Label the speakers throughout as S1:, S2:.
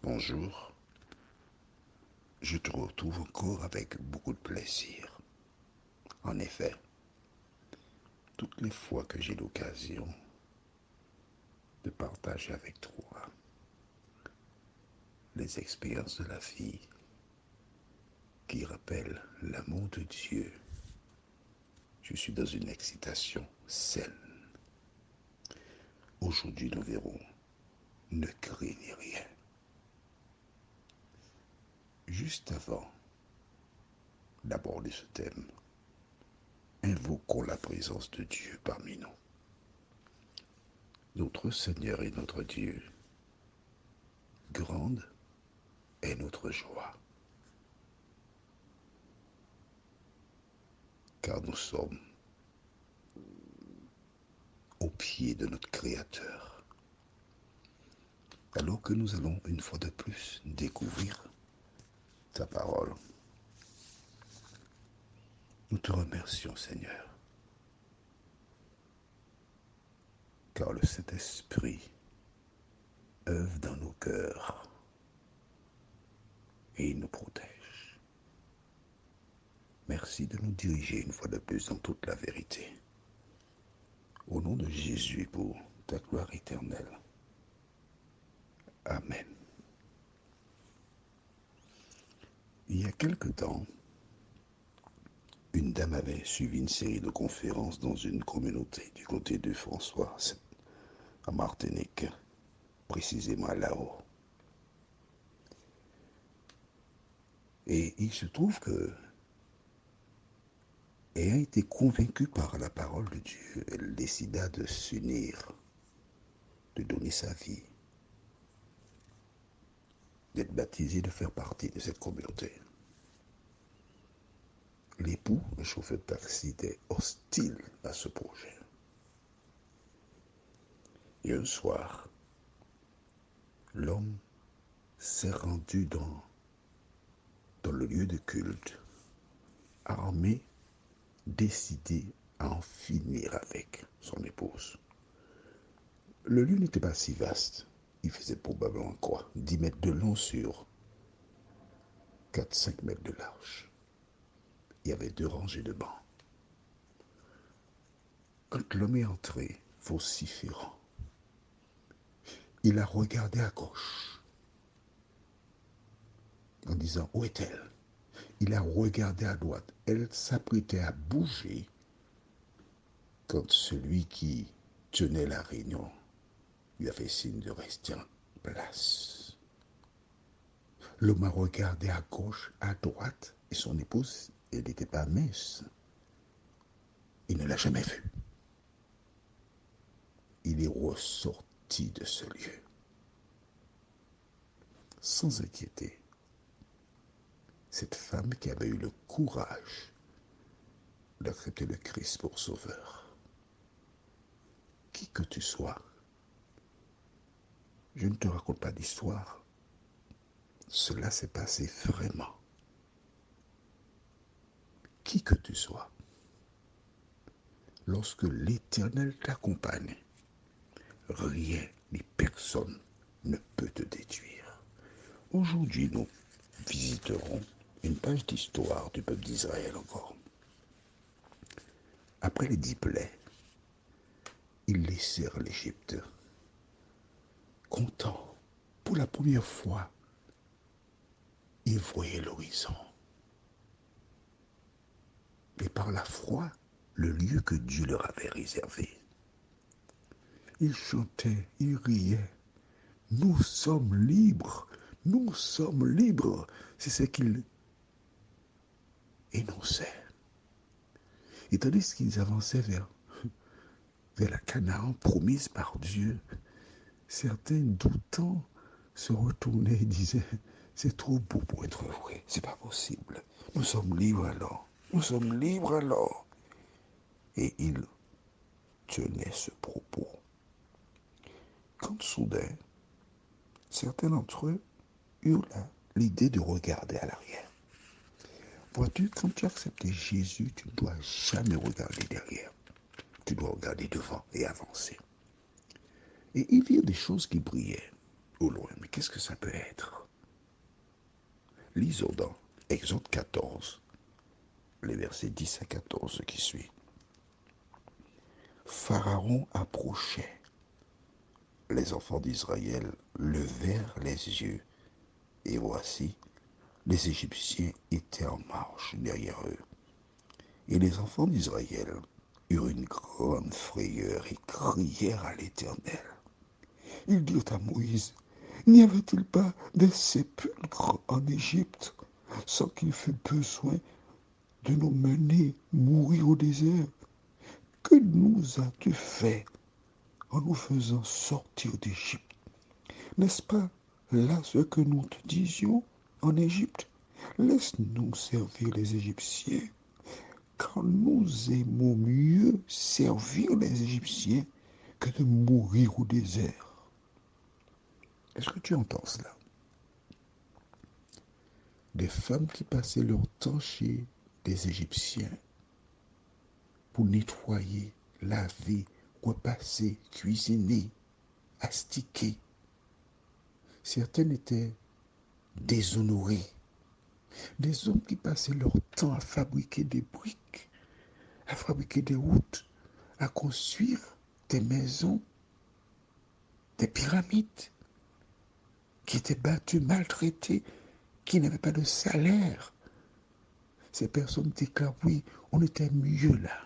S1: Bonjour, je te retrouve encore avec beaucoup de plaisir. En effet, toutes les fois que j'ai l'occasion de partager avec toi les expériences de la vie qui rappellent l'amour de Dieu, je suis dans une excitation saine. Aujourd'hui, nous verrons ne craignez rien. Juste avant d'aborder ce thème, invoquons la présence de Dieu parmi nous. Notre Seigneur et notre Dieu, grande est notre joie, car nous sommes au pied de notre Créateur. Alors que nous allons une fois de plus découvrir ta parole, nous te remercions, Seigneur, car le Saint-Esprit œuvre dans nos cœurs et il nous protège. Merci de nous diriger une fois de plus dans toute la vérité. Au nom de Jésus pour ta gloire éternelle. Amen. Il y a quelque temps, une dame avait suivi une série de conférences dans une communauté du côté de François, à Martinique, précisément là-haut. Et il se trouve que, ayant été convaincue par la parole de Dieu, elle décida de s'unir, de donner sa vie, d'être baptisée, de faire partie de cette communauté. L'époux, le chauffeur de taxi, était hostile à ce projet. Et un soir, l'homme s'est rendu dans le lieu de culte, armé, décidé à en finir avec son épouse. Le lieu n'était pas si vaste. Il faisait probablement quoi 10 mètres de long sur 4-5 mètres de large. Il y avait 2 rangées de bancs. Quand l'homme est entré, vociférant, il a regardé à gauche en disant « Où est-elle » Il a regardé à droite. Elle s'apprêtait à bouger quand celui qui tenait la réunion lui a fait signe de rester en place. L'homme a regardé à gauche, à droite, et son épouse, elle n'était pas mince. Il ne l'a jamais vue. Il est ressorti de ce lieu, sans inquiéter. Cette femme qui avait eu le courage d'accepter le Christ pour sauveur. Qui que tu sois, je ne te raconte pas d'histoire. Cela s'est passé vraiment. Qui que tu sois, lorsque l'Éternel t'accompagne, rien ni personne ne peut te détruire. Aujourd'hui, nous visiterons une page d'histoire du peuple d'Israël encore. Après les 10 plaies, ils laissèrent l'Égypte. Contents, pour la première fois, ils voyaient l'horizon. Et par la foi, le lieu que Dieu leur avait réservé. Ils chantaient, ils riaient. Nous sommes libres, nous sommes libres. C'est ce qu'ils énonçaient. Et tandis qu'ils avançaient vers la Canaan promise par Dieu, certains doutant se retournaient et disaient c'est trop beau pour être vrai, c'est pas possible. Nous sommes libres alors, nous sommes libres alors. Et ils tenaient ce propos. Quand soudain, certains d'entre eux eurent l'idée de regarder à l'arrière. Vois-tu, quand tu as accepté Jésus, tu ne dois jamais regarder derrière. Tu dois regarder devant et avancer. Et ils virent des choses qui brillaient. au loin. Mais qu'est-ce que ça peut être? Lisons dans Exode 14, les versets 10 à 14 qui suivent. Pharaon approchait. Les enfants d'Israël levèrent les yeux, et voici, les Égyptiens étaient en marche derrière eux. Et les enfants d'Israël eurent une grande frayeur et crièrent à l'Éternel. Ils dirent à Moïse, n'y avait-il pas des sépulcres en Égypte sans qu'il fût besoin de nous mener mourir au désert? Que nous as-tu fait en nous faisant sortir d'Égypte? N'est-ce pas là ce que nous te disions en Égypte? Laisse-nous servir les Égyptiens, car nous aimons mieux servir les Égyptiens que de mourir au désert. Est-ce que tu entends cela? Des femmes qui passaient leur temps chez des Égyptiens pour nettoyer, laver, repasser, cuisiner, astiquer. Certaines étaient déshonorées. Des hommes qui passaient leur temps à fabriquer des briques, à fabriquer des routes, à construire des maisons, des pyramides, qui étaient battues, maltraitées, qui n'avaient pas de salaire. Ces personnes déclarent, oui, on était mieux là.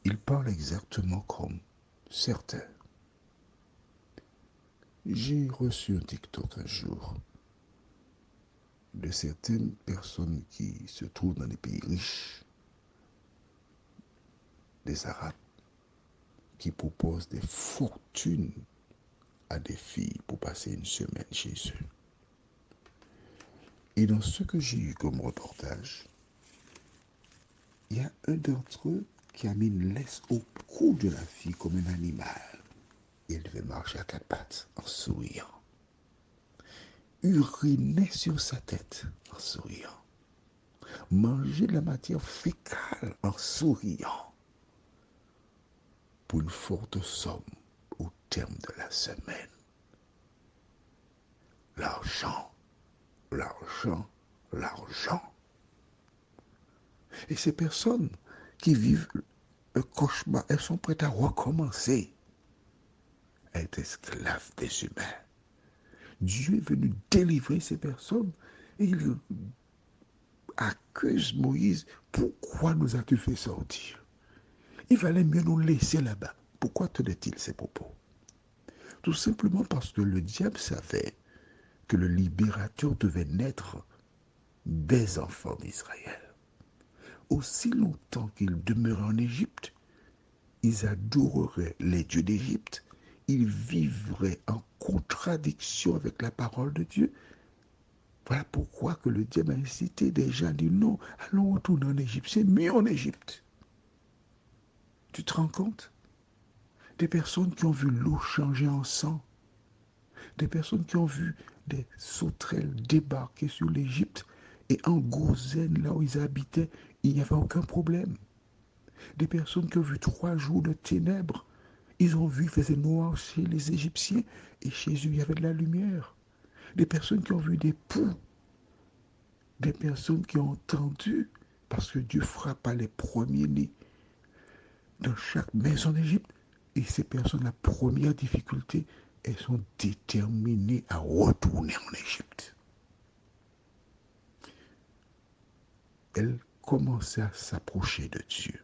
S1: Ils parlent exactement comme certains. J'ai reçu un TikTok un jour de certaines personnes qui se trouvent dans des pays riches, des Arabes, qui proposent des fortunes à des filles pour passer une semaine chez eux. Et dans ce que j'ai eu comme reportage, il y a un d'entre eux qui a mis une laisse au cou de la fille comme un animal. Et elle devait marcher à quatre pattes en souriant. Uriner sur sa tête en souriant. Manger de la matière fécale en souriant. Pour une forte somme au terme de la semaine. L'argent, l'argent, l'argent. Et ces personnes qui vivent un cauchemar, elles sont prêtes à recommencer à être esclaves des humains. Dieu est venu délivrer ces personnes et il accuse Moïse. Pourquoi nous as-tu fait sortir? Il valait mieux nous laisser là-bas. Pourquoi tenait-il ces propos? Tout simplement parce que le diable savait que le libérateur devait naître des enfants d'Israël. Aussi longtemps qu'ils demeuraient en Égypte, ils adoreraient les dieux d'Égypte, ils vivraient en contradiction avec la parole de Dieu. Voilà pourquoi que le diable a incité déjà à dire non, allons retourner en Égypte, c'est mieux en Égypte. Tu te rends compte? Des personnes qui ont vu l'eau changer en sang, des personnes qui ont vu des sauterelles débarquer sur l'Égypte et en Gozen, là où ils habitaient, il n'y avait aucun problème. Des personnes qui ont vu 3 jours de ténèbres, ils ont vu, il faisait noir chez les Égyptiens et chez eux, il y avait de la lumière. Des personnes qui ont vu des poux, des personnes qui ont entendu, parce que Dieu frappa les premiers-nés dans chaque maison d'Égypte. Et ces personnes, la première difficulté, elles sont déterminées à retourner en Égypte. Elles commençaient à s'approcher de Dieu.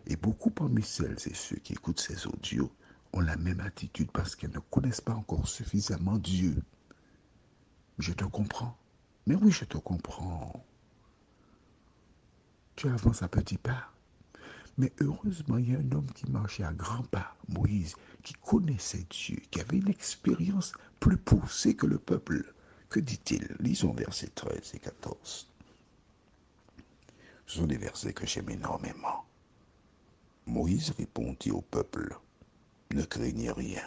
S1: Et beaucoup parmi celles et ceux qui écoutent ces audios ont la même attitude parce qu'elles ne connaissent pas encore suffisamment Dieu. Je te comprends. Mais oui, je te comprends. Tu avances à petits pas. Mais heureusement, il y a un homme qui marchait à grands pas, Moïse, qui connaissait Dieu, qui avait une expérience plus poussée que le peuple. Que dit-il? Lisons versets 13 et 14. Ce sont des versets que j'aime énormément. Moïse répondit au peuple, ne craignez rien,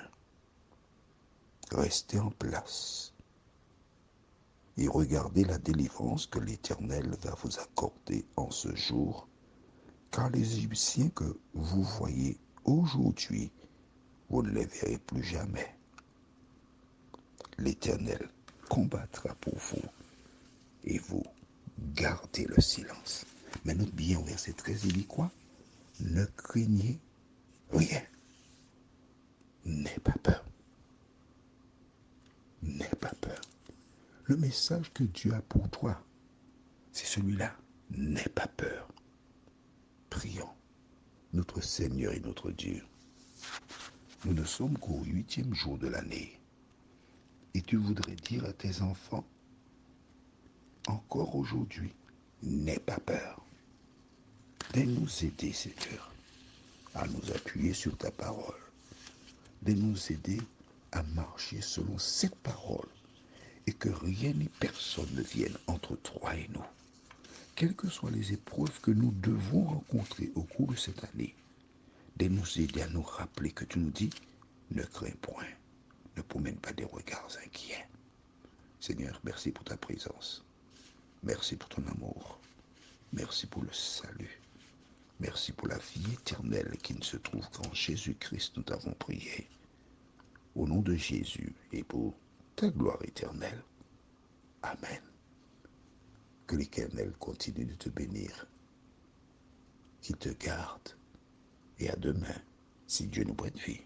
S1: restez en place et regardez la délivrance que l'Éternel va vous accorder en ce jour, car les Égyptiens que vous voyez aujourd'hui, vous ne les verrez plus jamais. l'Éternel combattra pour vous et vous gardez le silence. Mais note bien au verset 13, il dit quoi? Ne craignez rien. N'aie pas peur. N'aie pas peur. Le message que Dieu a pour toi, c'est celui-là. N'aie pas peur. Prions. Notre Seigneur et notre Dieu, nous ne sommes qu'au 8e jour de l'année. Et tu voudrais dire à tes enfants, encore aujourd'hui, n'aie pas peur. De nous aider, Seigneur, à nous appuyer sur ta parole. De nous aider à marcher selon cette parole et que rien ni personne ne vienne entre toi et nous. Quelles que soient les épreuves que nous devons rencontrer au cours de cette année, de nous aider à nous rappeler que tu nous dis, ne crains point, ne promène pas des regards inquiets. Seigneur, merci pour ta présence. Merci pour ton amour. Merci pour le salut. Merci pour la vie éternelle qui ne se trouve qu'en Jésus-Christ, nous t'avons prié. Au nom de Jésus et pour ta gloire éternelle. Amen. Que l'Éternel continue de te bénir, qu'il te garde. Et à demain, si Dieu nous prête vie.